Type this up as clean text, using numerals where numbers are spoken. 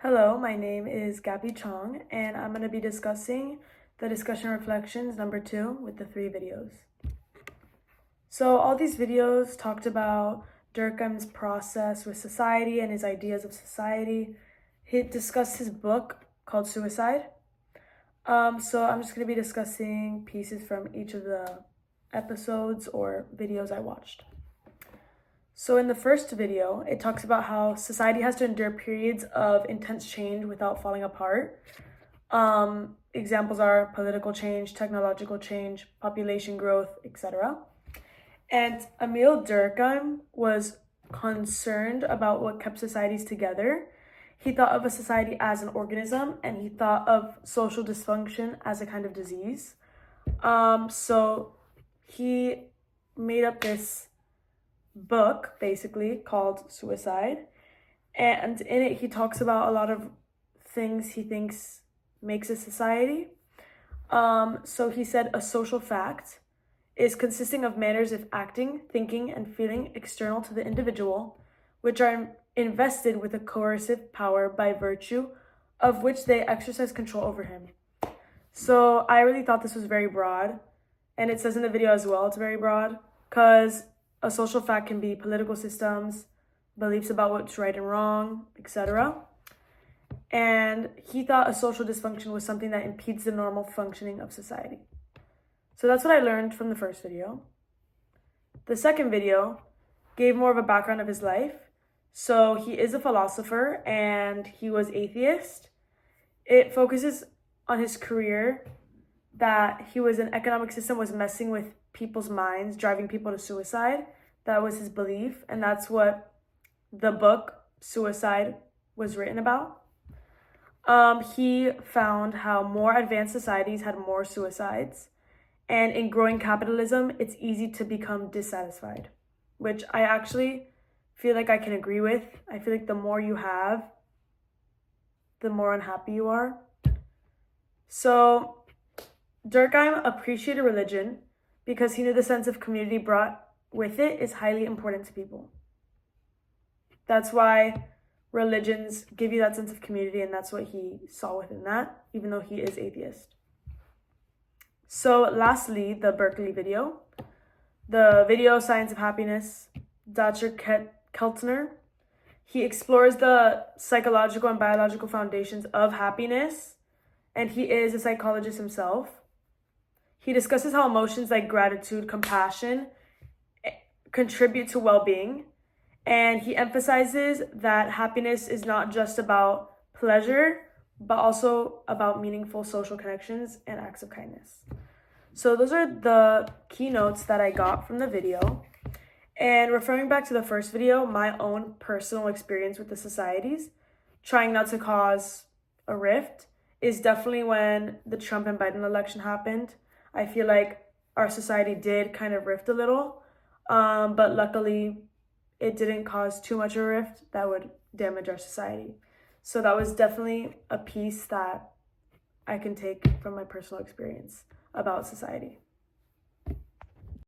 Hello, my name is Gabi Chong, and I'm going to be discussing the discussion reflections number 2 with the 3 videos. So all these videos talked about Durkheim's process with society and his ideas of society. He discussed his book called Suicide. So I'm just going to be discussing pieces from each of the episodes or videos I watched. So in the first video, it talks about how society has to endure periods of intense change without falling apart. Examples are political change, technological change, population growth, etc. And Emil Durkheim was concerned about what kept societies together. He thought of a society as an organism, and he thought of social dysfunction as a kind of disease. So he made up this book basically called Suicide, and in it he talks about a lot of things he thinks makes a society. So he said a social fact is consisting of manners of acting, thinking, and feeling external to the individual, which are invested with a coercive power by virtue of which they exercise control over him. So I really thought this was very broad, and it says in the video as well it's very broad, because a social fact can be political systems, beliefs about what's right and wrong, etc. And he thought a social dysfunction was something that impedes the normal functioning of society. So that's what I learned from the first video. The second video gave more of a background of his life. So he is a philosopher and he was atheist. It focuses on his career, that he was an economic system was messing with people's minds, driving people to suicide. That was his belief, and that's what the book Suicide was written about. He found how more advanced societies had more suicides, and in growing capitalism, it's easy to become dissatisfied, which I actually feel like I can agree with. I feel like the more you have, the more unhappy you are. So Durkheim appreciated religion because he knew the sense of community brought with it is highly important to people. That's why religions give you that sense of community, and that's what he saw within that, even though he is atheist. So lastly, the Berkeley video. The video Science of Happiness, Dr. Keltner. He explores the psychological and biological foundations of happiness, and he is a psychologist himself. He discusses how emotions like gratitude, compassion contribute to well-being, and he emphasizes that happiness is not just about pleasure, but also about meaningful social connections and acts of kindness. So those are the keynotes that I got from the video. And referring back to the first video, my own personal experience with the societies, trying not to cause a rift, is definitely when the Trump and Biden election happened. I feel like our society did kind of rift a little, but luckily it didn't cause too much of a rift that would damage our society. So that was definitely a piece that I can take from my personal experience about society.